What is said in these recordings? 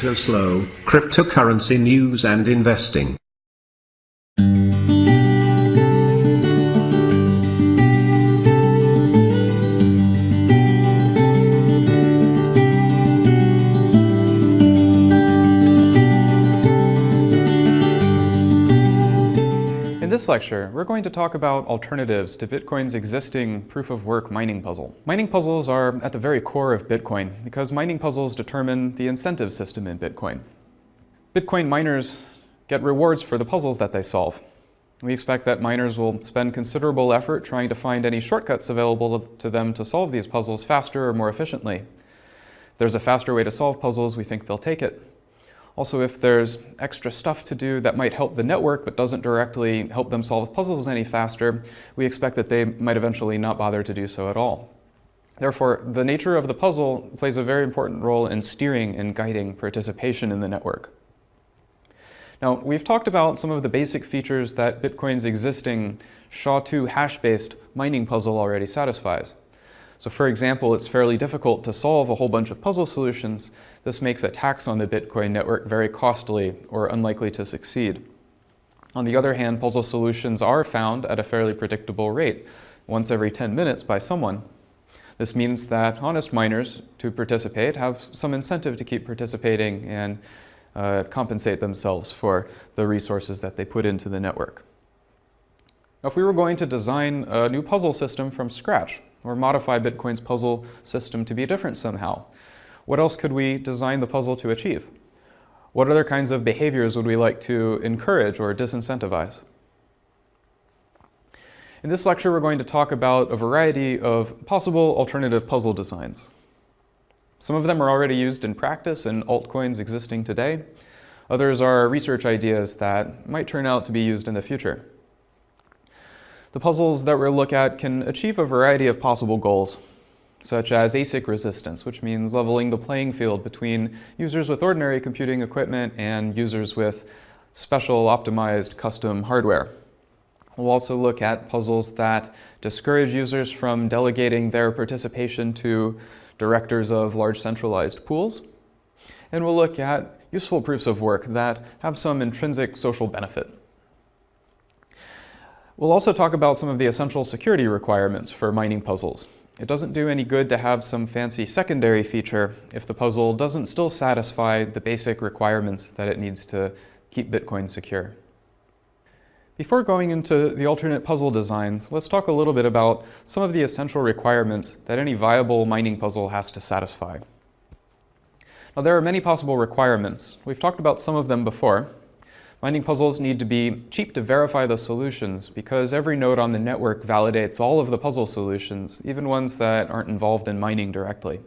CryptoSLO, cryptocurrency news and investing. In this lecture, we're going to talk about alternatives to Bitcoin's existing proof-of-work mining puzzle. Mining puzzles are at the very core of Bitcoin because mining puzzles determine the incentive system in Bitcoin. Bitcoin miners get rewards for the puzzles that they solve. We expect that miners will spend considerable effort trying to find any shortcuts available to them to solve these puzzles faster or more efficiently. If there's a faster way to solve puzzles, we think they'll take it. Also, if there's extra stuff to do that might help the network but doesn't directly help them solve puzzles any faster, we expect that they might eventually not bother to do so at all. Therefore, the nature of the puzzle plays a very important role in steering and guiding participation in the network. Now, we've talked about some of the basic features that Bitcoin's existing SHA-2 hash-based mining puzzle already satisfies. So for example, it's fairly difficult to solve a whole bunch of puzzle solutions. This makes attacks on the Bitcoin network very costly or unlikely to succeed. On the other hand, puzzle solutions are found at a fairly predictable rate, once every 10 minutes by someone. This means that honest miners, to participate, have some incentive to keep participating and compensate themselves for the resources that they put into the network. Now, if we were going to design a new puzzle system from scratch, or modify Bitcoin's puzzle system to be different somehow, what else could we design the puzzle to achieve? What other kinds of behaviors would we like to encourage or disincentivize? In this lecture, we're going to talk about a variety of possible alternative puzzle designs. Some of them are already used in practice in altcoins existing today. Others are research ideas that might turn out to be used in the future. The puzzles that we'll look at can achieve a variety of possible goals, such as ASIC resistance, which means leveling the playing field between users with ordinary computing equipment and users with special optimized custom hardware. We'll also look at puzzles that discourage users from delegating their participation to directors of large centralized pools. And we'll look at useful proofs of work that have some intrinsic social benefit. We'll also talk about some of the essential security requirements for mining puzzles. It doesn't do any good to have some fancy secondary feature if the puzzle doesn't still satisfy the basic requirements that it needs to keep Bitcoin secure. Before going into the alternate puzzle designs, let's talk a little bit about some of the essential requirements that any viable mining puzzle has to satisfy. Now, there are many possible requirements. We've talked about some of them before. Mining puzzles need to be cheap to verify the solutions because every node on the network validates all of the puzzle solutions, even ones that aren't involved in mining directly.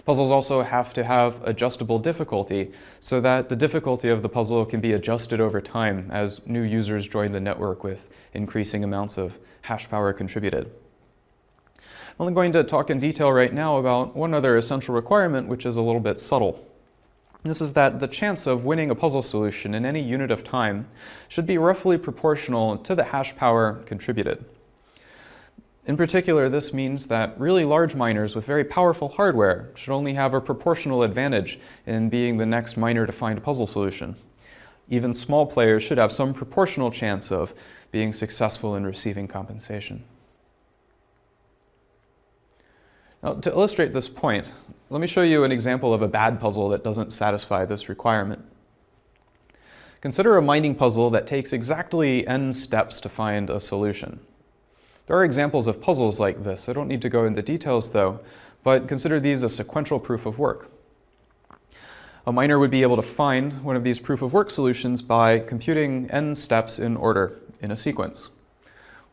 Puzzles also have to have adjustable difficulty so that the difficulty of the puzzle can be adjusted over time as new users join the network with increasing amounts of hash power contributed. I'm only going to talk in detail right now about one other essential requirement, which is a little bit subtle. This is that the chance of winning a puzzle solution in any unit of time should be roughly proportional to the hash power contributed. In particular, this means that really large miners with very powerful hardware should only have a proportional advantage in being the next miner to find a puzzle solution. Even small players should have some proportional chance of being successful in receiving compensation. Now, to illustrate this point, let me show you an example of a bad puzzle that doesn't satisfy this requirement. Consider a mining puzzle that takes exactly n steps to find a solution. There are examples of puzzles like this. I don't need to go into details though, but consider these a sequential proof of work. A miner would be able to find one of these proof of work solutions by computing n steps in order in a sequence.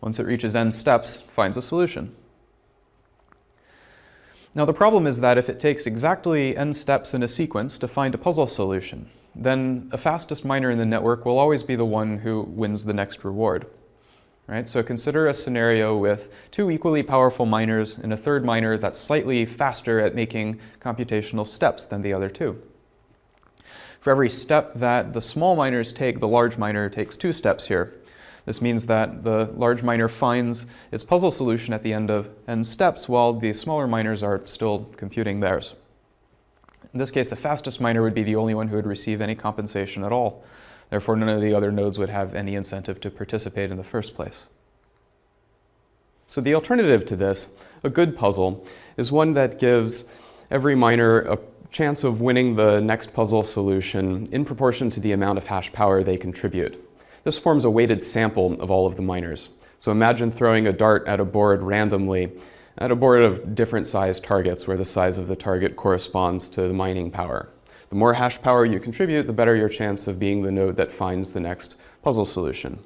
Once it reaches n steps, it finds a solution. Now, the problem is that if it takes exactly n steps in a sequence to find a puzzle solution, then the fastest miner in the network will always be the one who wins the next reward. Right? So consider a scenario with two equally powerful miners and a third miner that's slightly faster at making computational steps than the other two. For every step that the small miners take, the large miner takes 2 steps here. This means that the large miner finds its puzzle solution at the end of n steps while the smaller miners are still computing theirs. In this case, the fastest miner would be the only one who would receive any compensation at all. Therefore, none of the other nodes would have any incentive to participate in the first place. So the alternative to this, a good puzzle, is one that gives every miner a chance of winning the next puzzle solution in proportion to the amount of hash power they contribute. This forms a weighted sample of all of the miners. So imagine throwing a dart at a board randomly, at a board of different sized targets where the size of the target corresponds to the mining power. The more hash power you contribute, the better your chance of being the node that finds the next puzzle solution.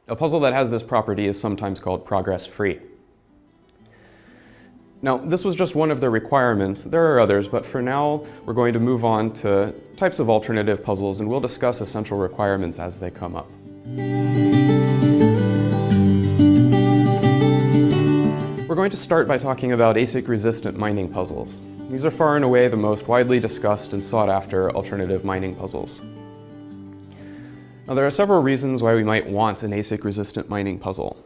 A puzzle that has this property is sometimes called progress-free. Now, this was just one of the requirements. There are others, but for now, we're going to move on to types of alternative puzzles, and we'll discuss essential requirements as they come up. We're going to start by talking about ASIC-resistant mining puzzles. These are far and away the most widely discussed and sought-after alternative mining puzzles. Now, there are several reasons why we might want an ASIC-resistant mining puzzle.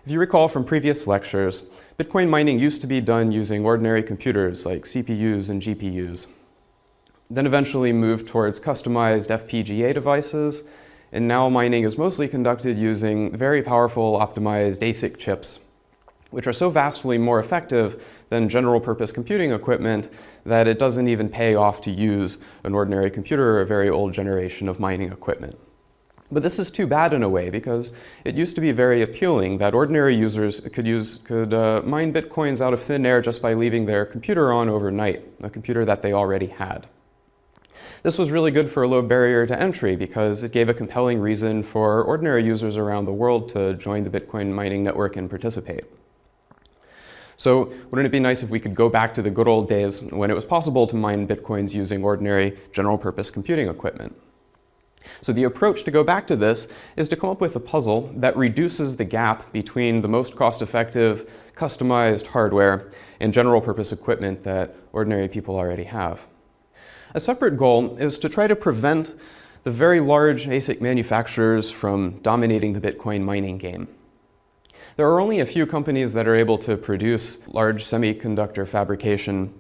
If you recall from previous lectures, Bitcoin mining used to be done using ordinary computers like CPUs and GPUs. Then eventually moved towards customized FPGA devices, and now mining is mostly conducted using very powerful optimized ASIC chips, which are so vastly more effective than general-purpose computing equipment that it doesn't even pay off to use an ordinary computer or a very old generation of mining equipment. But this is too bad in a way, because it used to be very appealing that ordinary users could mine Bitcoins out of thin air just by leaving their computer on overnight, a computer that they already had. This was really good for a low barrier to entry because it gave a compelling reason for ordinary users around the world to join the Bitcoin mining network and participate. So wouldn't it be nice if we could go back to the good old days when it was possible to mine Bitcoins using ordinary general-purpose computing equipment? So the approach to go back to this is to come up with a puzzle that reduces the gap between the most cost-effective, customized hardware and general-purpose equipment that ordinary people already have. A separate goal is to try to prevent the very large ASIC manufacturers from dominating the Bitcoin mining game. There are only a few companies that are able to produce large semiconductor fabrication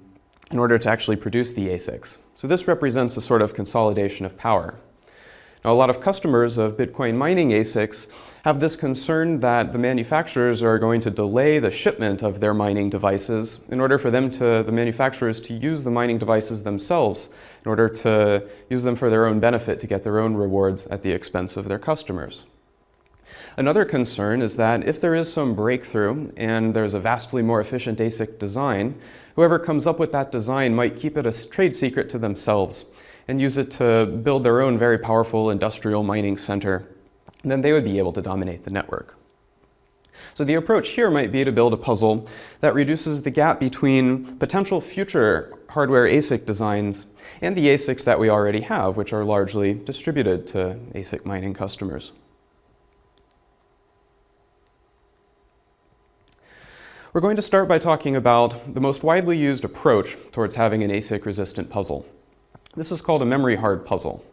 in order to actually produce the ASICs. So this represents a sort of consolidation of power. Now, a lot of customers of Bitcoin mining ASICs have this concern that the manufacturers are going to delay the shipment of their mining devices in order for the manufacturers to use the mining devices themselves in order to use them for their own benefit to get their own rewards at the expense of their customers. Another concern is that if there is some breakthrough and there's a vastly more efficient ASIC design, whoever comes up with that design might keep it a trade secret to themselves and use it to build their own very powerful industrial mining center. And then they would be able to dominate the network. So the approach here might be to build a puzzle that reduces the gap between potential future hardware ASIC designs and the ASICs that we already have, which are largely distributed to ASIC mining customers. We're going to start by talking about the most widely used approach towards having an ASIC-resistant puzzle. This is called a memory hard puzzle.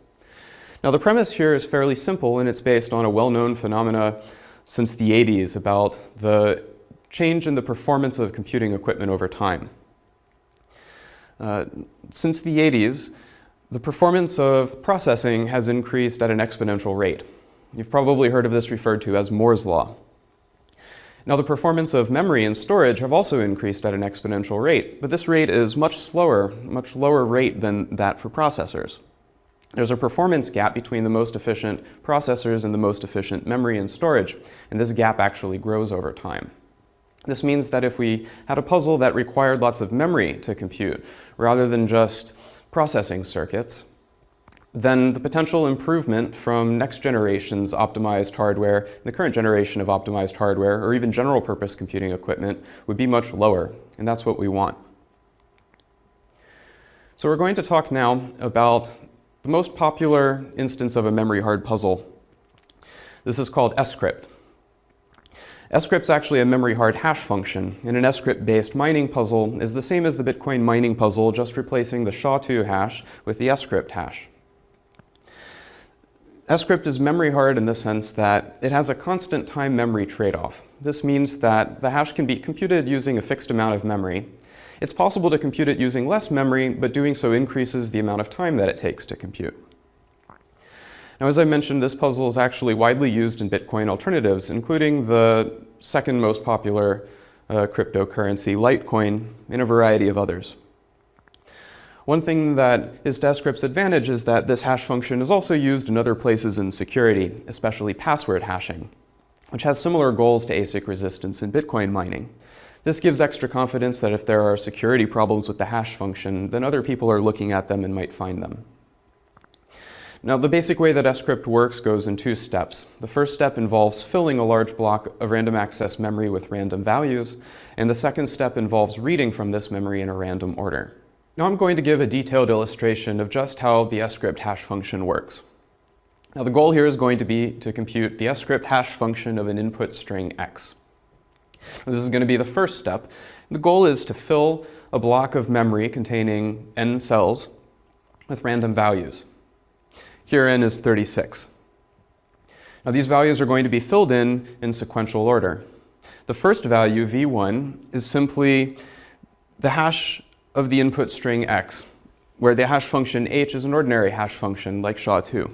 Now, the premise here is fairly simple, and it's based on a well-known phenomena since the 80s about the change in the performance of computing equipment over time. Since the 80s, the performance of processing has increased at an exponential rate. You've probably heard of this referred to as Moore's Law. Now, the performance of memory and storage have also increased at an exponential rate, but this rate is much lower rate than that for processors. There's a performance gap between the most efficient processors and the most efficient memory and storage, and this gap actually grows over time. This means that if we had a puzzle that required lots of memory to compute, rather than just processing circuits, then the potential improvement from next generation's optimized hardware, the current generation of optimized hardware, or even general purpose computing equipment would be much lower, and that's what we want. So we're going to talk now about the most popular instance of a memory hard puzzle. This is called scrypt. Scrypt is actually a memory hard hash function, and an scrypt based mining puzzle is the same as the Bitcoin mining puzzle, just replacing the SHA-2 hash with the scrypt hash. Scrypt is memory hard in the sense that it has a constant time memory trade-off. This means that the hash can be computed using a fixed amount of memory, It's possible to compute it using less memory, but doing so increases the amount of time that it takes to compute. Now, as I mentioned, this puzzle is actually widely used in Bitcoin alternatives, including the second most popular cryptocurrency, Litecoin, and a variety of others. One thing that is to scrypt's advantage is that this hash function is also used in other places in security, especially password hashing, which has similar goals to ASIC resistance in Bitcoin mining. This gives extra confidence that if there are security problems with the hash function, then other people are looking at them and might find them. Now, the basic way that scrypt works goes in two steps. The first step involves filling a large block of random access memory with random values, and the second step involves reading from this memory in a random order. Now, I'm going to give a detailed illustration of just how the scrypt hash function works. Now, the goal here is going to be to compute the scrypt hash function of an input string x. Now, this is going to be the first step. The goal is to fill a block of memory containing n cells with random values. Herein is 36. Now, these values are going to be filled in sequential order. The first value, v1, is simply the hash of the input string x, where the hash function h is an ordinary hash function like SHA-2.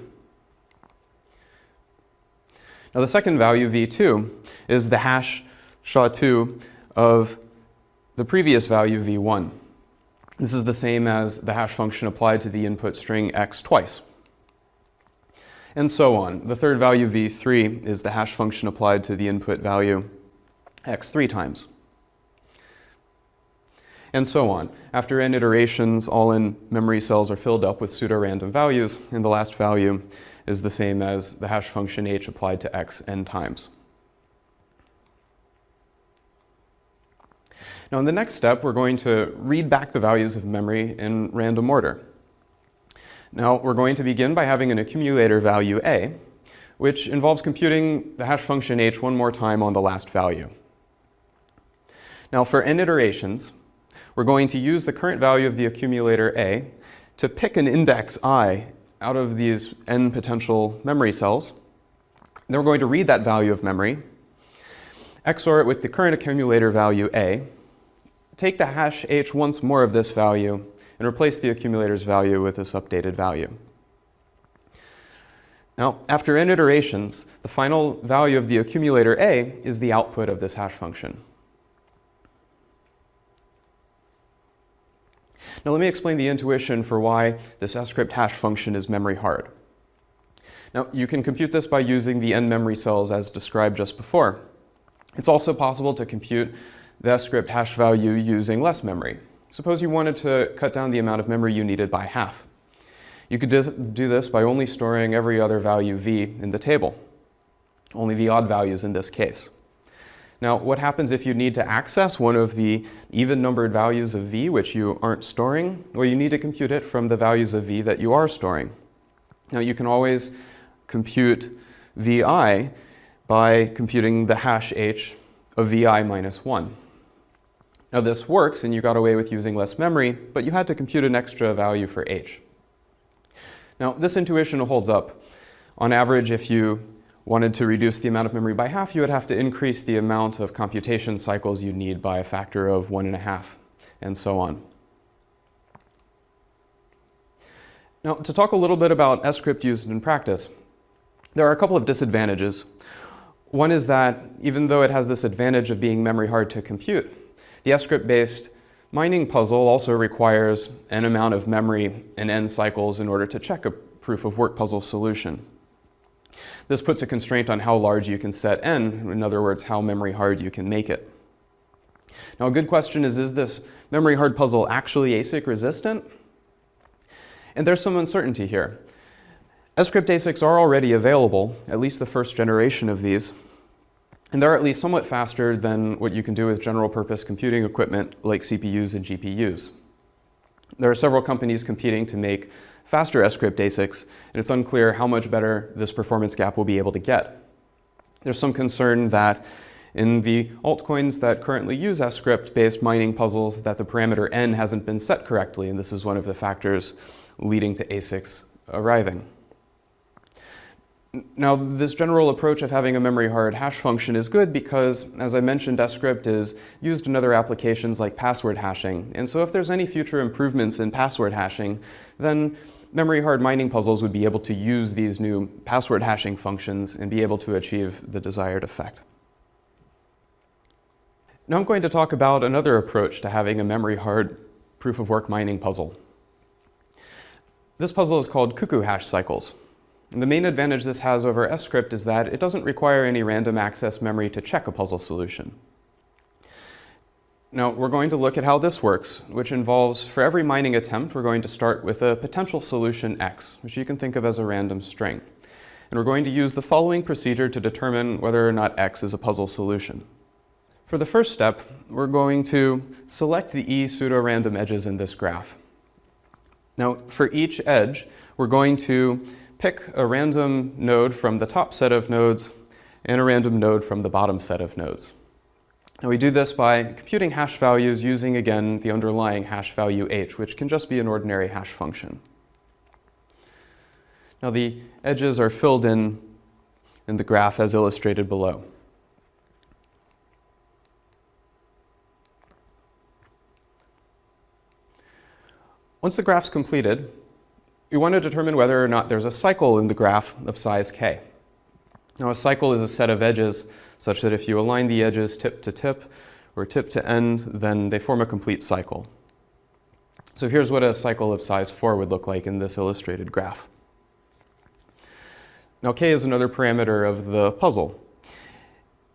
Now, the second value, v2, is the hash SHA-2 of the previous value, v1. This is the same as the hash function applied to the input string x twice. And so on. The third value, v3, is the hash function applied to the input value x 3 times. And so on. After n iterations, all in memory cells are filled up with pseudo-random values, and the last value is the same as the hash function h applied to x n times. Now, in the next step, we're going to read back the values of memory in random order. Now, we're going to begin by having an accumulator value a, which involves computing the hash function h one more time on the last value. Now, for n iterations, we're going to use the current value of the accumulator a to pick an index I out of these n potential memory cells. Then we're going to read that value of memory, XOR it with the current accumulator value a, take the hash h once more of this value, and replace the accumulator's value with this updated value. Now, after n iterations, the final value of the accumulator a is the output of this hash function. Now, let me explain the intuition for why this scrypt hash function is memory hard. Now, you can compute this by using the n memory cells as described just before. It's also possible to compute the scrypt hash value using less memory. Suppose you wanted to cut down the amount of memory you needed by half. You could do this by only storing every other value v in the table, only the odd values in this case. Now, what happens if you need to access one of the even-numbered values of v which you aren't storing? Well, you need to compute it from the values of v that you are storing. Now, you can always compute vi by computing the hash h of vi minus 1. Now, this works, and you got away with using less memory, but you had to compute an extra value for h. Now, this intuition holds up. On average, if you wanted to reduce the amount of memory by half, you would have to increase the amount of computation cycles you need by a factor of 1.5, and so on. Now, to talk a little bit about scrypt used in practice, there are a couple of disadvantages. One is that even though it has this advantage of being memory hard to compute, the scrypt-based mining puzzle also requires n amount of memory and n cycles in order to check a proof-of-work puzzle solution. This puts a constraint on how large you can set n, in other words, how memory hard you can make it. Now, a good question is this memory hard puzzle actually ASIC resistant? And there's some uncertainty here. Scrypt ASICs are already available, at least the first generation of these, and they're at least somewhat faster than what you can do with general purpose computing equipment like CPUs and GPUs. There are several companies competing to make faster scrypt ASICs, and it's unclear how much better this performance gap will be able to get. There's some concern that in the altcoins that currently use scrypt-based mining puzzles that the parameter n hasn't been set correctly, and this is one of the factors leading to ASICs arriving. Now, this general approach of having a memory hard hash function is good because, as I mentioned, scrypt is used in other applications like password hashing. And so if there's any future improvements in password hashing, then memory hard mining puzzles would be able to use these new password hashing functions and be able to achieve the desired effect. Now I'm going to talk about another approach to having a memory hard proof of work mining puzzle. This puzzle is called Cuckoo hash cycles. And the main advantage this has over scrypt is that it doesn't require any random access memory to check a puzzle solution. Now we're going to look at how this works, which involves for every mining attempt we're going to start with a potential solution x, which you can think of as a random string. And we're going to use the following procedure to determine whether or not x is a puzzle solution. For the first step, we're going to select the e pseudo-random edges in this graph. Now for each edge, we're going to pick a random node from the top set of nodes and a random node from the bottom set of nodes. Now we do this by computing hash values using, again, the underlying hash value h, which can just be an ordinary hash function. Now the edges are filled in the graph as illustrated below. Once the graph's completed, we want to determine whether or not there's a cycle in the graph of size k. Now a cycle is a set of edges such that if you align the edges tip to tip or tip to end, then they form a complete cycle. So here's what a cycle of size 4 would look like in this illustrated graph. Now k is another parameter of the puzzle.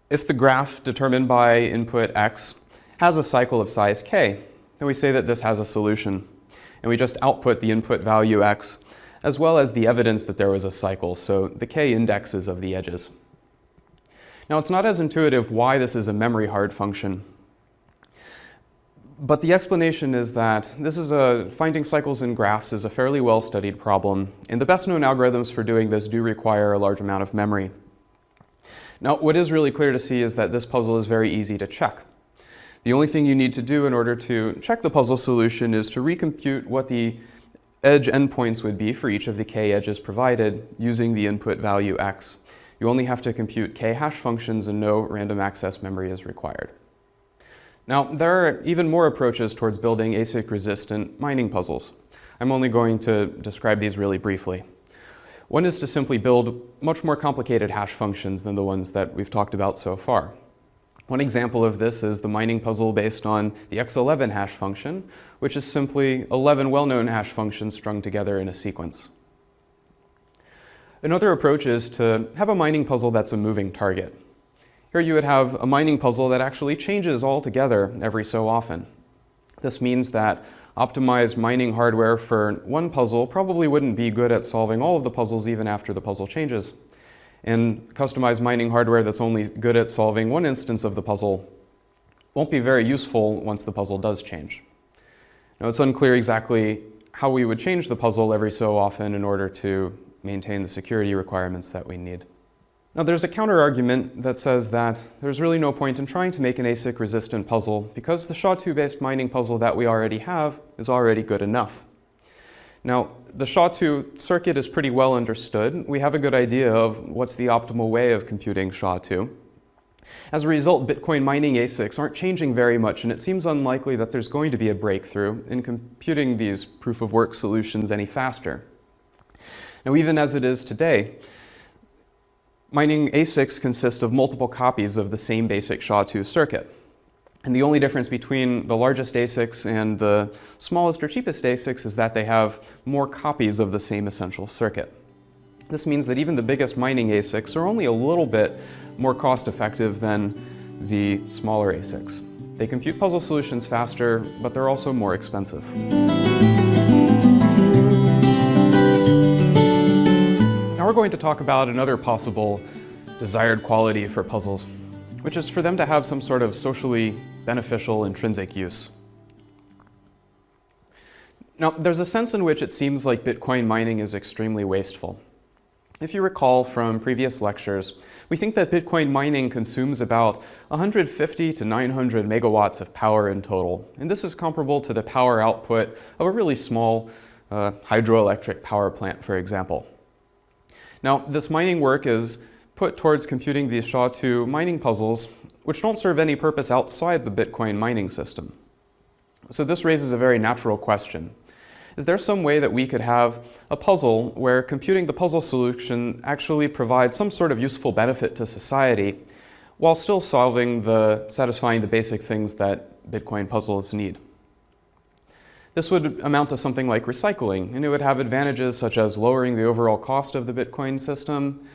If the graph determined by input x has a cycle of size k, then we say that this has a solution. And we just output the input value x, as well as the evidence that there was a cycle, so the k indexes of the edges. Now it's not as intuitive why this is a memory hard function, but the explanation is that finding cycles in graphs is a fairly well-studied problem, and the best known algorithms for doing this do require a large amount of memory. Now what is really clear to see is that this puzzle is very easy to check. The only thing you need to do in order to check the puzzle solution is to recompute what the edge endpoints would be for each of the k edges provided using the input value x. You only have to compute k hash functions and no random access memory is required. Now, there are even more approaches towards building ASIC-resistant mining puzzles. I'm only going to describe these really briefly. One is to simply build much more complicated hash functions than the ones that we've talked about so far. One example of this is the mining puzzle based on the x11 hash function, which is simply 11 well-known hash functions strung together in a sequence. Another approach is to have a mining puzzle that's a moving target. Here you would have a mining puzzle that actually changes altogether every so often. This means that optimized mining hardware for one puzzle probably wouldn't be good at solving all of the puzzles even after the puzzle changes. And customized mining hardware that's only good at solving one instance of the puzzle won't be very useful once the puzzle does change. Now it's unclear exactly how we would change the puzzle every so often in order to maintain the security requirements that we need. Now there's a counter-argument that says that there's really no point in trying to make an ASIC-resistant puzzle because the SHA-2-based mining puzzle that we already have is already good enough. Now, the SHA-2 circuit is pretty well understood. We have a good idea of what's the optimal way of computing SHA-2. As a result, Bitcoin mining ASICs aren't changing very much, and it seems unlikely that there's going to be a breakthrough in computing these proof-of-work solutions any faster. Now, even as it is today, mining ASICs consist of multiple copies of the same basic SHA-2 circuit. And the only difference between the largest ASICs and the smallest or cheapest ASICs is that they have more copies of the same essential circuit. This means that even the biggest mining ASICs are only a little bit more cost-effective than the smaller ASICs. They compute puzzle solutions faster, but they're also more expensive. Now we're going to talk about another possible desired quality for puzzles, which is for them to have some sort of socially beneficial intrinsic use. Now, there's a sense in which it seems like Bitcoin mining is extremely wasteful. If you recall from previous lectures, we think that Bitcoin mining consumes about 150 to 900 megawatts of power in total, and this is comparable to the power output of a really small hydroelectric power plant, for example. Now, this mining work is put towards computing these SHA-2 mining puzzles, which don't serve any purpose outside the Bitcoin mining system. So this raises a very natural question. Is there some way that we could have a puzzle where computing the puzzle solution actually provides some sort of useful benefit to society while still satisfying the basic things that Bitcoin puzzles need? This would amount to something like recycling, and it would have advantages such as lowering the overall cost of the Bitcoin system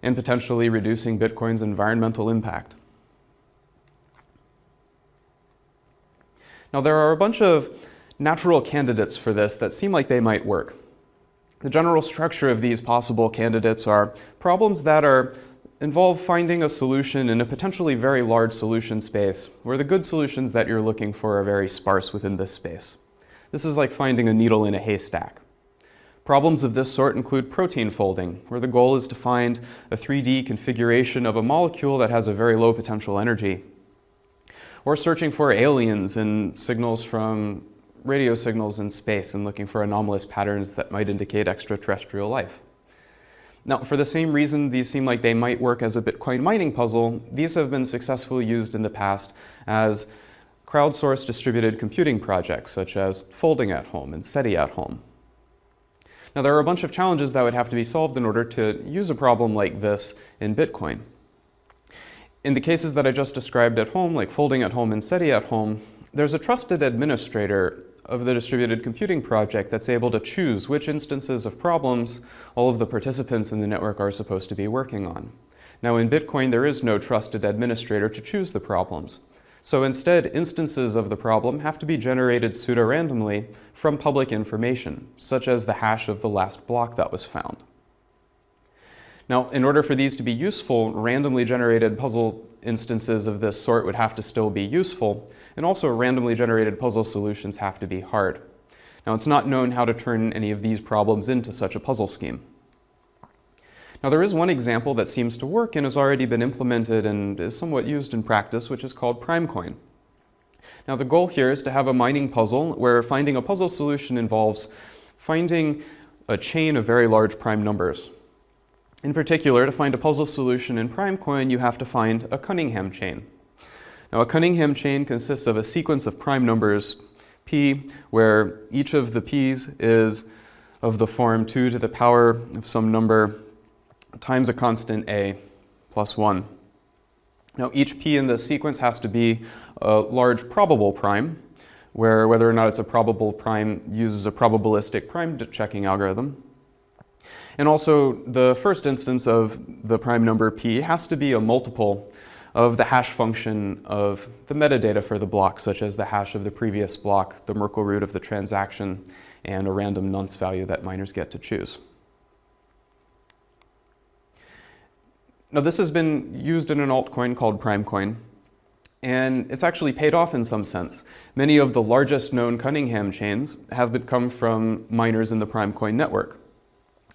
and potentially reducing Bitcoin's environmental impact. Now, there are a bunch of natural candidates for this that seem like they might work. The general structure of these possible candidates are problems that involve finding a solution in a potentially very large solution space, where the good solutions that you're looking for are very sparse within this space. This is like finding a needle in a haystack. Problems of this sort include protein folding, where the goal is to find a 3D configuration of a molecule that has a very low potential energy, or searching for aliens and signals from radio signals in space and looking for anomalous patterns that might indicate extraterrestrial life. Now, for the same reason these seem like they might work as a Bitcoin mining puzzle, these have been successfully used in the past as crowdsourced distributed computing projects, such as Folding at Home and SETI at Home. Now, there are a bunch of challenges that would have to be solved in order to use a problem like this in Bitcoin. In the cases that I just described at home, like Folding at Home and SETI at Home, there's a trusted administrator of the distributed computing project that's able to choose which instances of problems all of the participants in the network are supposed to be working on. Now, in Bitcoin, there is no trusted administrator to choose the problems. So instead, instances of the problem have to be generated pseudo-randomly from public information, such as the hash of the last block that was found. Now, in order for these to be useful, randomly generated puzzle instances of this sort would have to still be useful, and also randomly generated puzzle solutions have to be hard. Now, it's not known how to turn any of these problems into such a puzzle scheme. Now, there is one example that seems to work and has already been implemented and is somewhat used in practice, which is called PrimeCoin. Now, the goal here is to have a mining puzzle where finding a puzzle solution involves finding a chain of very large prime numbers. In particular, to find a puzzle solution in PrimeCoin, you have to find a Cunningham chain. Now, a Cunningham chain consists of a sequence of prime numbers p, where each of the p's is of the form 2 to the power of some number times a constant a plus 1. Now, each p in this sequence has to be a large probable prime, where whether or not it's a probable prime uses a probabilistic prime checking algorithm. And also, the first instance of the prime number p has to be a multiple of the hash function of the metadata for the block, such as the hash of the previous block, the Merkle root of the transaction, and a random nonce value that miners get to choose. Now, this has been used in an altcoin called PrimeCoin, and it's actually paid off in some sense. Many of the largest known Cunningham chains have come from miners in the PrimeCoin network.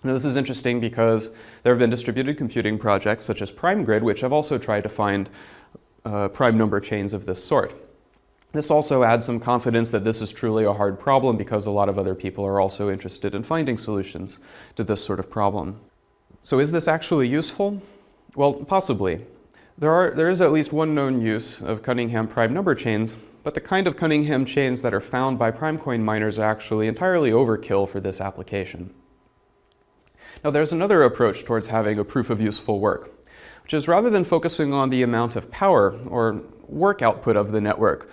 Now, this is interesting because there have been distributed computing projects such as PrimeGrid, which have also tried to find prime number chains of this sort. This also adds some confidence that this is truly a hard problem because a lot of other people are also interested in finding solutions to this sort of problem. So is this actually useful? Well, possibly. There is at least one known use of Cunningham prime number chains, but the kind of Cunningham chains that are found by PrimeCoin miners are actually entirely overkill for this application. Now, there's another approach towards having a proof of useful work, which is rather than focusing on the amount of power or work output of the network,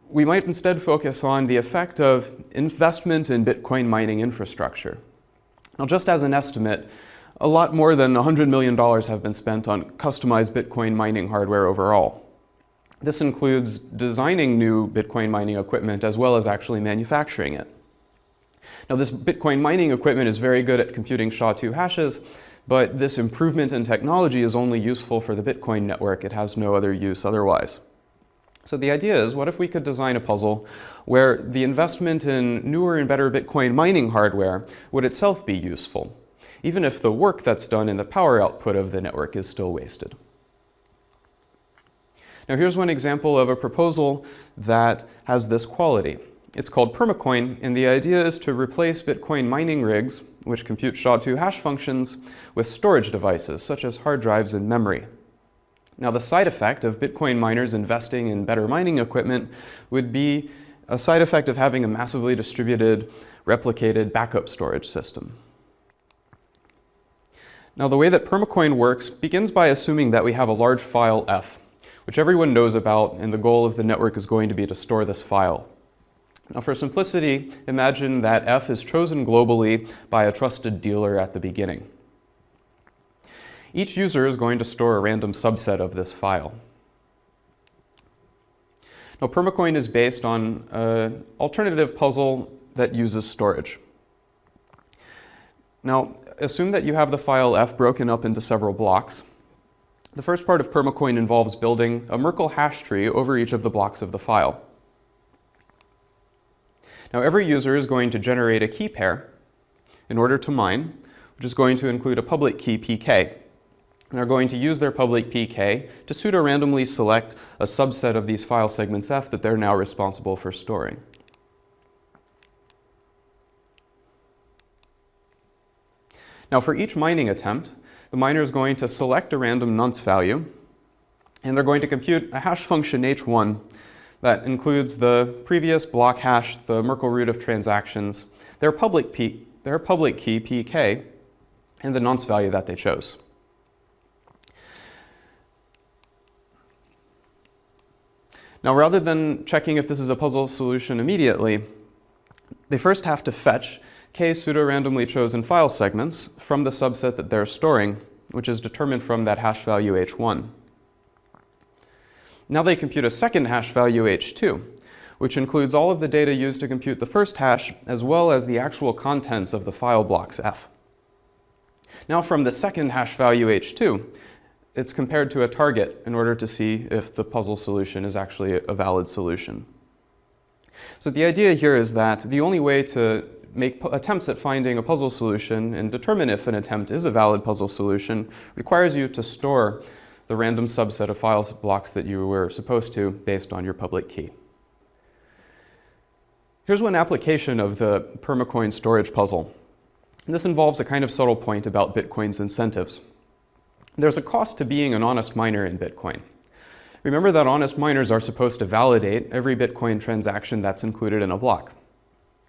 we might instead focus on the effect of investment in Bitcoin mining infrastructure. Now, just as an estimate, a lot more than $100 million have been spent on customized Bitcoin mining hardware overall. This includes designing new Bitcoin mining equipment as well as actually manufacturing it. Now, this Bitcoin mining equipment is very good at computing SHA-2 hashes, but this improvement in technology is only useful for the Bitcoin network. It has no other use otherwise. So the idea is, what if we could design a puzzle where the investment in newer and better Bitcoin mining hardware would itself be useful, even if the work that's done in the power output of the network is still wasted? Now, here's one example of a proposal that has this quality. It's called PermaCoin, and the idea is to replace Bitcoin mining rigs which compute SHA-2 hash functions with storage devices, such as hard drives and memory. Now, the side effect of Bitcoin miners investing in better mining equipment would be a side effect of having a massively distributed, replicated backup storage system. Now, the way that Permacoin works begins by assuming that we have a large file F, which everyone knows about, and the goal of the network is going to be to store this file. Now, for simplicity, imagine that F is chosen globally by a trusted dealer at the beginning. Each user is going to store a random subset of this file. Now, Permacoin is based on an alternative puzzle that uses storage. Now, assume that you have the file F broken up into several blocks. The first part of Permacoin involves building a Merkle hash tree over each of the blocks of the file. Now, every user is going to generate a key pair in order to mine, which is going to include a public key PK. And they're going to use their public PK to pseudo-randomly select a subset of these file segments F that they're now responsible for storing. Now, for each mining attempt, the miner is going to select a random nonce value, and they're going to compute a hash function h1 that includes the previous block hash, the Merkle root of transactions, their public key pk, and the nonce value that they chose. Now, rather than checking if this is a puzzle solution immediately, they first have to fetch k pseudo-randomly chosen file segments from the subset that they're storing, which is determined from that hash value h1. Now they compute a second hash value h2, which includes all of the data used to compute the first hash, as well as the actual contents of the file blocks F. Now, from the second hash value h2, it's compared to a target in order to see if the puzzle solution is actually a valid solution. So the idea here is that the only way to make attempts at finding a puzzle solution and determine if an attempt is a valid puzzle solution requires you to store the random subset of file blocks that you were supposed to based on your public key. Here's one application of the Permacoin storage puzzle. This involves a kind of subtle point about Bitcoin's incentives. There's a cost to being an honest miner in Bitcoin. Remember that honest miners are supposed to validate every Bitcoin transaction that's included in a block.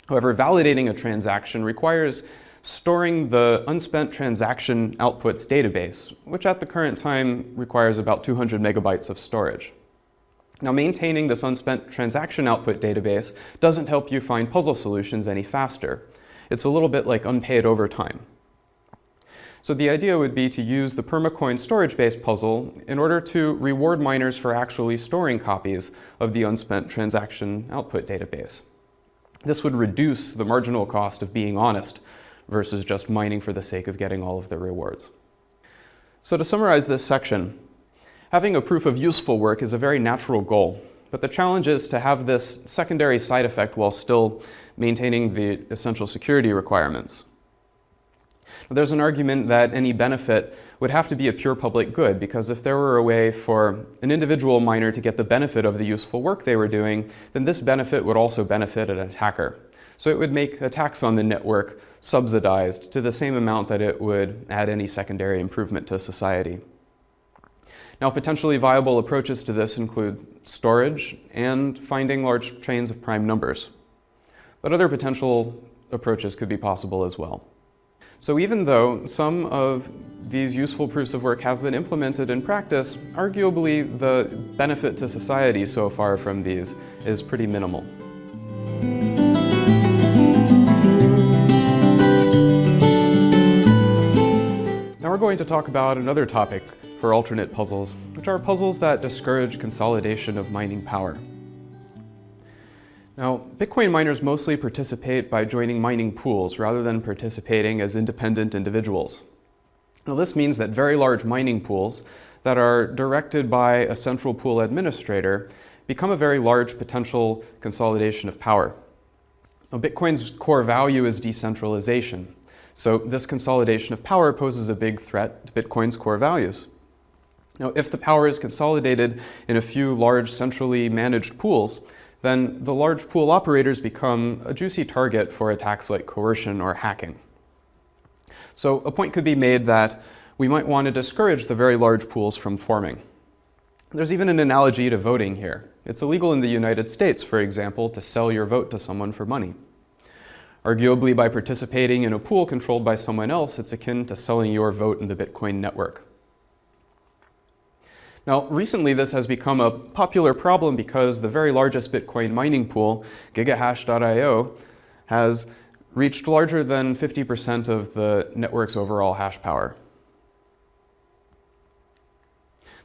However, validating a transaction requires storing the unspent transaction outputs database, which at the current time requires about 200 megabytes of storage. Now, maintaining this unspent transaction output database doesn't help you find puzzle solutions any faster. It's a little bit like unpaid overtime. So the idea would be to use the Permacoin storage-based puzzle in order to reward miners for actually storing copies of the unspent transaction output database. This would reduce the marginal cost of being honest versus just mining for the sake of getting all of the rewards. So to summarize this section, having a proof of useful work is a very natural goal, but the challenge is to have this secondary side effect while still maintaining the essential security requirements. There's an argument that any benefit would have to be a pure public good, because if there were a way for an individual miner to get the benefit of the useful work they were doing, then this benefit would also benefit an attacker. So it would make attacks on the network subsidized to the same amount that it would add any secondary improvement to society. Now, potentially viable approaches to this include storage and finding large chains of prime numbers. But other potential approaches could be possible as well. So even though some of these useful proofs of work have been implemented in practice, arguably the benefit to society so far from these is pretty minimal. Now we're going to talk about another topic for alternate puzzles, which are puzzles that discourage consolidation of mining power. Now, Bitcoin miners mostly participate by joining mining pools rather than participating as independent individuals. Now, this means that very large mining pools that are directed by a central pool administrator become a very large potential consolidation of power. Now, Bitcoin's core value is decentralization, so this consolidation of power poses a big threat to Bitcoin's core values. Now, if the power is consolidated in a few large centrally managed pools, then the large pool operators become a juicy target for attacks like coercion or hacking. So a point could be made that we might want to discourage the very large pools from forming. There's even an analogy to voting here. It's illegal in the United States, for example, to sell your vote to someone for money. Arguably, by participating in a pool controlled by someone else, it's akin to selling your vote in the Bitcoin network. Now, recently this has become a popular problem because the very largest Bitcoin mining pool, gigahash.io, has reached larger than 50% of the network's overall hash power.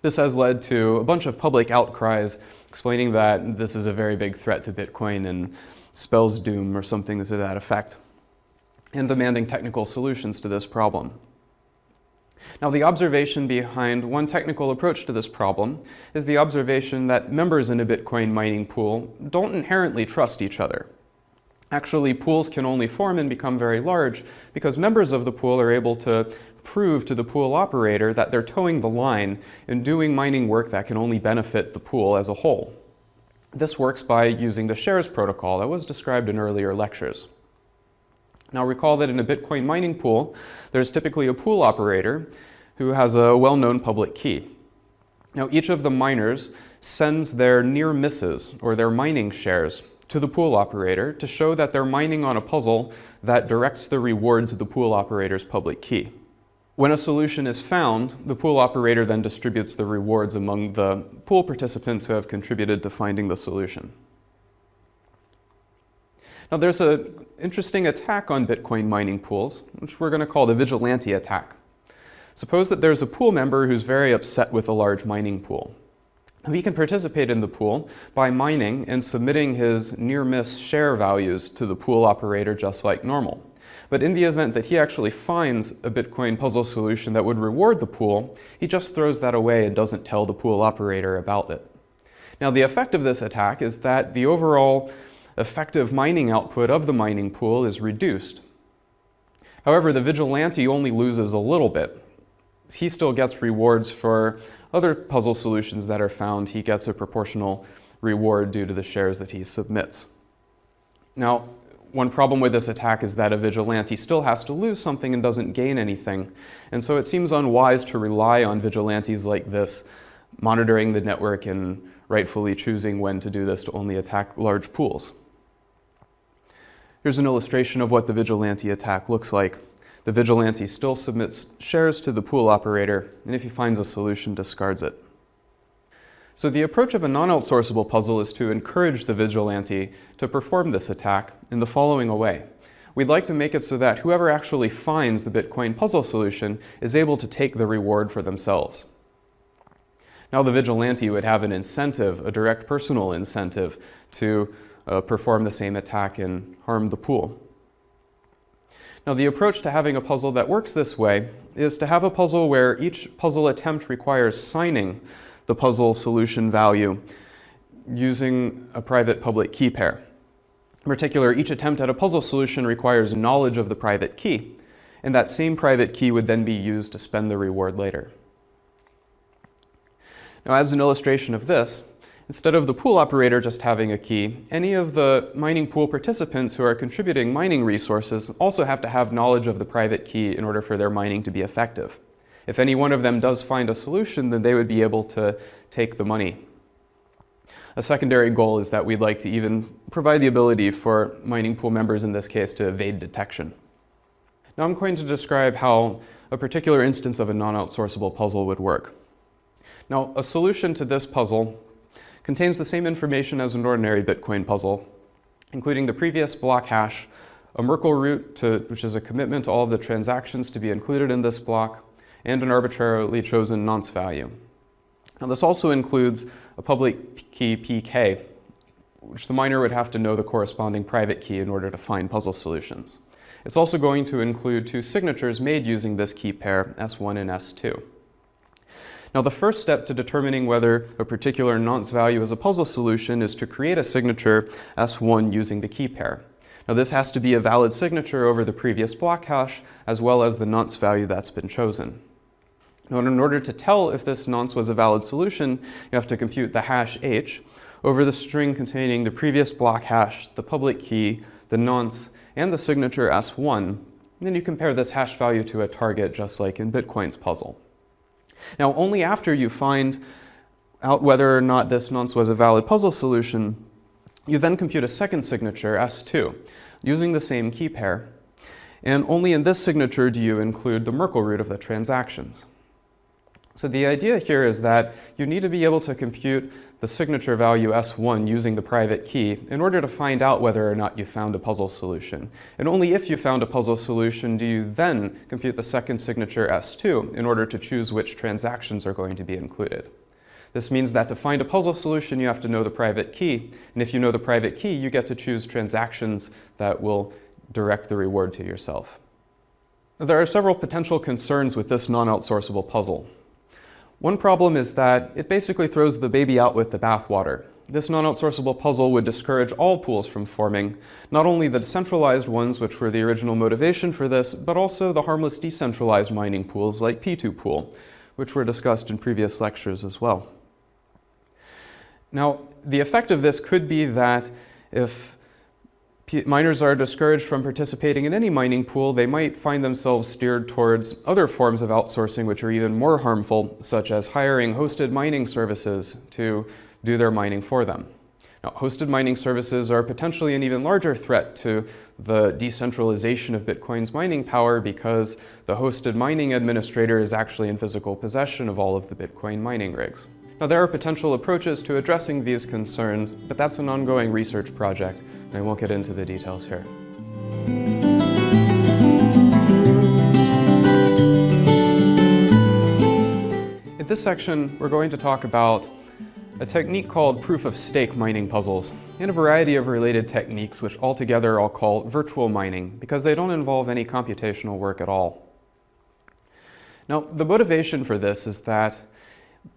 This has led to a bunch of public outcries explaining that this is a very big threat to Bitcoin and spells doom or something to that effect, and demanding technical solutions to this problem. Now, the observation behind one technical approach to this problem is the observation that members in a Bitcoin mining pool don't inherently trust each other. Actually, pools can only form and become very large because members of the pool are able to prove to the pool operator that they're towing the line and doing mining work that can only benefit the pool as a whole. This works by using the shares protocol that was described in earlier lectures. Now recall that in a Bitcoin mining pool, there's typically a pool operator who has a well-known public key. Now each of the miners sends their near misses, or their mining shares, to the pool operator to show that they're mining on a puzzle that directs the reward to the pool operator's public key. When a solution is found, the pool operator then distributes the rewards among the pool participants who have contributed to finding the solution. Now there's an interesting attack on Bitcoin mining pools, which we're going to call the vigilante attack. Suppose that there's a pool member who's very upset with a large mining pool. He can participate in the pool by mining and submitting his near-miss share values to the pool operator just like normal. But in the event that he actually finds a Bitcoin puzzle solution that would reward the pool, he just throws that away and doesn't tell the pool operator about it. Now, the effect of this attack is that the overall effective mining output of the mining pool is reduced. However, the vigilante only loses a little bit. He still gets rewards for other puzzle solutions that are found. He gets a proportional reward due to the shares that he submits. Now, one problem with this attack is that a vigilante still has to lose something and doesn't gain anything. And so it seems unwise to rely on vigilantes like this, monitoring the network and rightfully choosing when to do this to only attack large pools. Here's an illustration of what the vigilante attack looks like. The vigilante still submits shares to the pool operator, and if he finds a solution, discards it. So the approach of a non-outsourceable puzzle is to encourage the vigilante to perform this attack in the following way. We'd like to make it so that whoever actually finds the Bitcoin puzzle solution is able to take the reward for themselves. Now the vigilante would have an incentive, a direct personal incentive, to perform the same attack and harm the pool. Now the approach to having a puzzle that works this way is to have a puzzle where each puzzle attempt requires signing the puzzle solution value using a private public key pair. In particular, each attempt at a puzzle solution requires knowledge of the private key, and that same private key would then be used to spend the reward later. Now, as an illustration of this, instead of the pool operator just having a key, any of the mining pool participants who are contributing mining resources also have to have knowledge of the private key in order for their mining to be effective. If any one of them does find a solution, then they would be able to take the money. A secondary goal is that we'd like to even provide the ability for mining pool members in this case to evade detection. Now I'm going to describe how a particular instance of a non-outsourceable puzzle would work. Now, a solution to this puzzle contains the same information as an ordinary Bitcoin puzzle, including the previous block hash, a Merkle root, which is a commitment to all of the transactions to be included in this block, and an arbitrarily chosen nonce value. Now this also includes a public key PK, which the miner would have to know the corresponding private key in order to find puzzle solutions. It's also going to include two signatures made using this key pair, S1 and S2. Now the first step to determining whether a particular nonce value is a puzzle solution is to create a signature S1 using the key pair. Now this has to be a valid signature over the previous block hash as well as the nonce value that's been chosen. Now, in order to tell if this nonce was a valid solution, you have to compute the hash h over the string containing the previous block hash, the public key, the nonce, and the signature S1, And then you compare this hash value to a target, just like in Bitcoin's puzzle. Now, only after you find out whether or not this nonce was a valid puzzle solution, you then compute a second signature, S2, using the same key pair. And only in this signature do you include the Merkle root of the transactions. So the idea here is that you need to be able to compute the signature value S1 using the private key in order to find out whether or not you found a puzzle solution. And only if you found a puzzle solution do you then compute the second signature S2 in order to choose which transactions are going to be included. This means that to find a puzzle solution, you have to know the private key. And if you know the private key, you get to choose transactions that will direct the reward to yourself. There are several potential concerns with this non-outsourceable puzzle. One problem is that it basically throws the baby out with the bathwater. This non-outsourceable puzzle would discourage all pools from forming, not only the decentralized ones, which were the original motivation for this, but also the harmless decentralized mining pools like P2Pool, which were discussed in previous lectures as well. Now, the effect of this could be that if miners are discouraged from participating in any mining pool, they might find themselves steered towards other forms of outsourcing which are even more harmful, such as hiring hosted mining services to do their mining for them. Now, hosted mining services are potentially an even larger threat to the decentralization of Bitcoin's mining power because the hosted mining administrator is actually in physical possession of all of the Bitcoin mining rigs. Now, there are potential approaches to addressing these concerns, but that's an ongoing research project, and I won't get into the details here. In this section, we're going to talk about a technique called proof-of-stake mining puzzles, and a variety of related techniques which altogether I'll call virtual mining, because they don't involve any computational work at all. Now, the motivation for this is that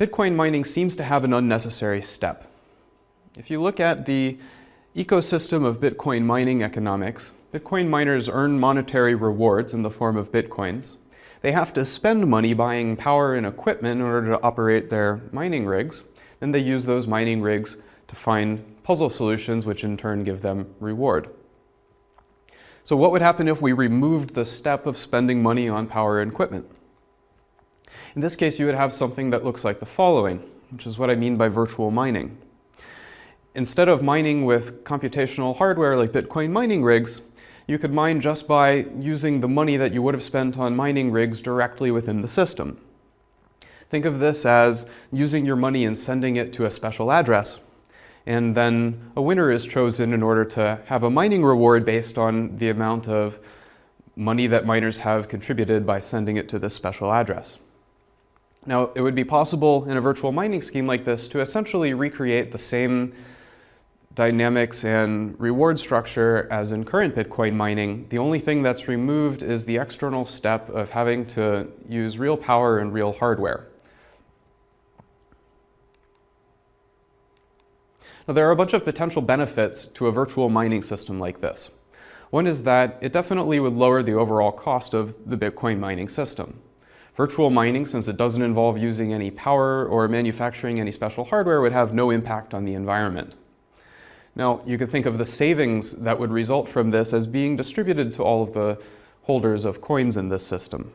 Bitcoin mining seems to have an unnecessary step. If you look at the ecosystem of Bitcoin mining economics, Bitcoin miners earn monetary rewards in the form of Bitcoins. They have to spend money buying power and equipment in order to operate their mining rigs. Then they use those mining rigs to find puzzle solutions, which in turn give them reward. So what would happen if we removed the step of spending money on power and equipment? In this case, you would have something that looks like the following, which is what I mean by virtual mining. Instead of mining with computational hardware like Bitcoin mining rigs, you could mine just by using the money that you would have spent on mining rigs directly within the system. Think of this as using your money and sending it to a special address, and then a winner is chosen in order to have a mining reward based on the amount of money that miners have contributed by sending it to this special address. Now, it would be possible in a virtual mining scheme like this to essentially recreate the same dynamics and reward structure as in current Bitcoin mining. The only thing that's removed is the external step of having to use real power and real hardware. Now, there are a bunch of potential benefits to a virtual mining system like this. One is that it definitely would lower the overall cost of the Bitcoin mining system. Virtual mining, since it doesn't involve using any power or manufacturing any special hardware, would have no impact on the environment. Now, you could think of the savings that would result from this as being distributed to all of the holders of coins in this system.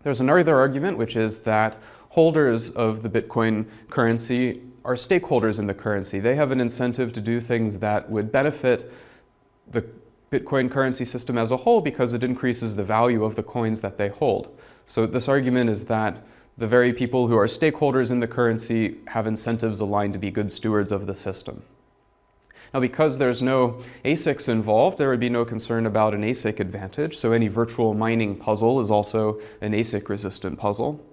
There's another argument, which is that holders of the Bitcoin currency are stakeholders in the currency. They have an incentive to do things that would benefit the Bitcoin currency system as a whole because it increases the value of the coins that they hold. So this argument is that the very people who are stakeholders in the currency have incentives aligned to be good stewards of the system. Now, because there's no ASICs involved, there would be no concern about an ASIC advantage, so any virtual mining puzzle is also an ASIC-resistant puzzle.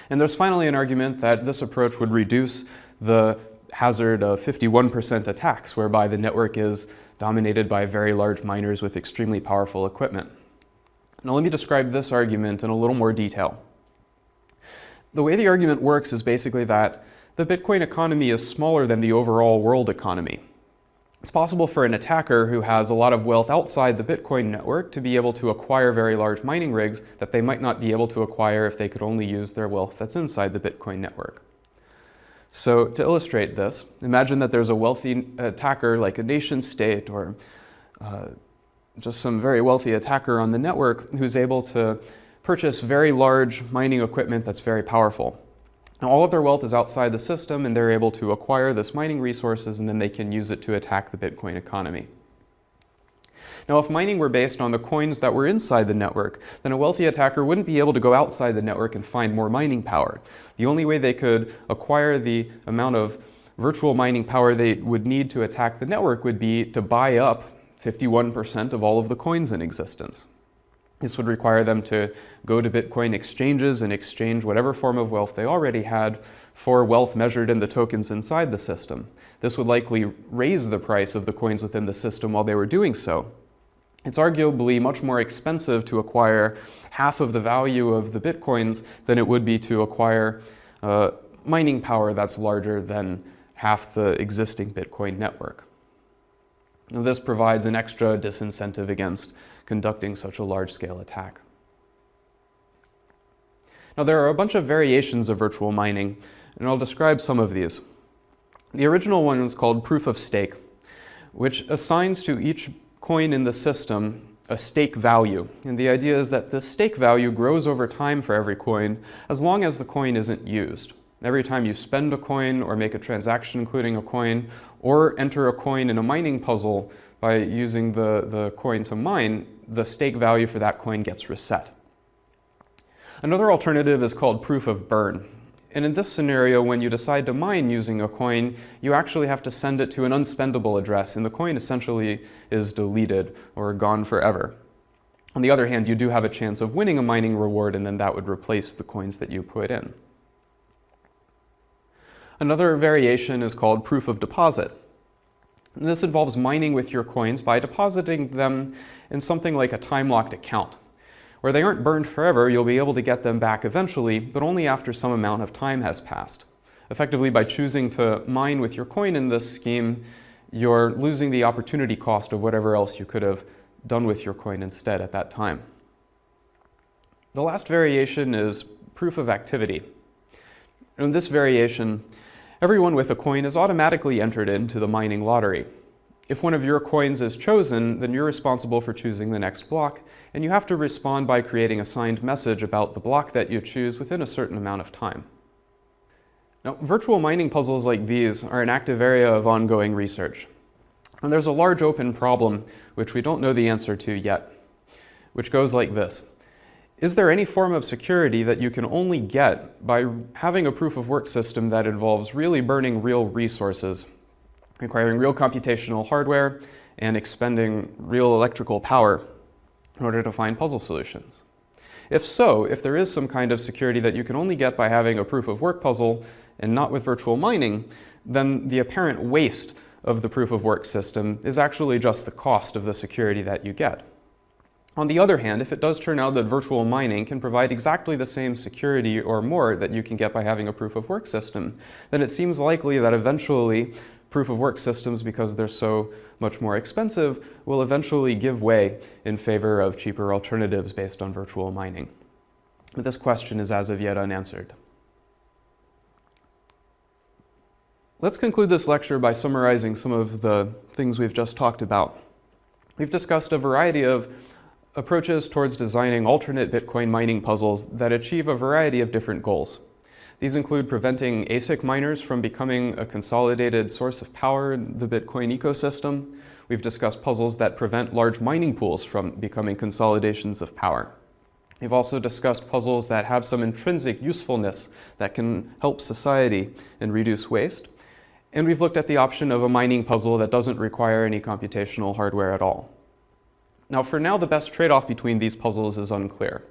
And there's finally an argument that this approach would reduce the hazard of 51% attacks, whereby the network is dominated by very large miners with extremely powerful equipment. Now, let me describe this argument in a little more detail. The way the argument works is basically that the Bitcoin economy is smaller than the overall world economy. It's possible for an attacker who has a lot of wealth outside the Bitcoin network to be able to acquire very large mining rigs that they might not be able to acquire if they could only use their wealth that's inside the Bitcoin network. So to illustrate this, imagine that there's a wealthy attacker like a nation state or just some very wealthy attacker on the network who's able to purchase very large mining equipment that's very powerful. Now, all of their wealth is outside the system, and they're able to acquire this mining resources, and then they can use it to attack the Bitcoin economy. Now, if mining were based on the coins that were inside the network, then a wealthy attacker wouldn't be able to go outside the network and find more mining power. The only way they could acquire the amount of virtual mining power they would need to attack the network would be to buy up 51% of all of the coins in existence. This would require them to go to Bitcoin exchanges and exchange whatever form of wealth they already had for wealth measured in the tokens inside the system. This would likely raise the price of the coins within the system while they were doing so. It's arguably much more expensive to acquire half of the value of the Bitcoins than it would be to acquire mining power that's larger than half the existing Bitcoin network. Now, this provides an extra disincentive against conducting such a large-scale attack. Now, there are a bunch of variations of virtual mining, and I'll describe some of these. The original one is called proof of stake, which assigns to each coin in the system a stake value. And the idea is that this stake value grows over time for every coin as long as the coin isn't used. Every time you spend a coin or make a transaction including a coin or enter a coin in a mining puzzle by using the coin to mine, the stake value for that coin gets reset. Another alternative is called proof of burn. And in this scenario, when you decide to mine using a coin, you actually have to send it to an unspendable address, and the coin essentially is deleted or gone forever. On the other hand, you do have a chance of winning a mining reward, and then that would replace the coins that you put in. Another variation is called proof of deposit. And this involves mining with your coins by depositing them in something like a time-locked account. Where they aren't burned forever, you'll be able to get them back eventually, but only after some amount of time has passed. Effectively, by choosing to mine with your coin in this scheme, you're losing the opportunity cost of whatever else you could have done with your coin instead at that time. The last variation is proof of activity. In this variation, everyone with a coin is automatically entered into the mining lottery. If one of your coins is chosen, then you're responsible for choosing the next block, and you have to respond by creating a signed message about the block that you choose within a certain amount of time. Now, virtual mining puzzles like these are an active area of ongoing research. And there's a large open problem which we don't know the answer to yet, which goes like this. Is there any form of security that you can only get by having a proof of work system that involves really burning real resources, requiring real computational hardware, and expending real electrical power in order to find puzzle solutions? If so, if there is some kind of security that you can only get by having a proof of work puzzle and not with virtual mining, then the apparent waste of the proof of work system is actually just the cost of the security that you get. On the other hand, if it does turn out that virtual mining can provide exactly the same security or more that you can get by having a proof of work system, then it seems likely that eventually proof of work systems, because they're so much more expensive, will eventually give way in favor of cheaper alternatives based on virtual mining. But this question is as of yet unanswered. Let's conclude this lecture by summarizing some of the things we've just talked about. We've discussed a variety of approaches towards designing alternate Bitcoin mining puzzles that achieve a variety of different goals. These include preventing ASIC miners from becoming a consolidated source of power in the Bitcoin ecosystem. We've discussed puzzles that prevent large mining pools from becoming consolidations of power. We've also discussed puzzles that have some intrinsic usefulness that can help society and reduce waste. And we've looked at the option of a mining puzzle that doesn't require any computational hardware at all. Now, for now, the best trade-off between these puzzles is unclear.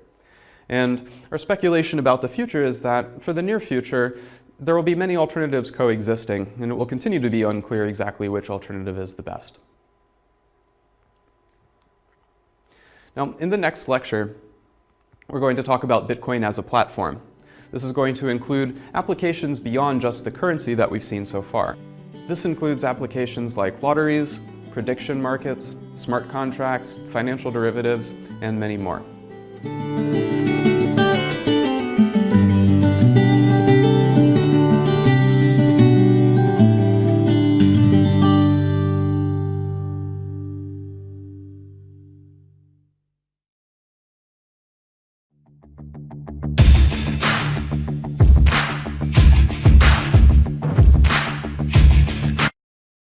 And our speculation about the future is that for the near future, there will be many alternatives coexisting, and it will continue to be unclear exactly which alternative is the best. Now, in the next lecture, we're going to talk about Bitcoin as a platform. This is going to include applications beyond just the currency that we've seen so far. This includes applications like lotteries, prediction markets, smart contracts, financial derivatives, and many more.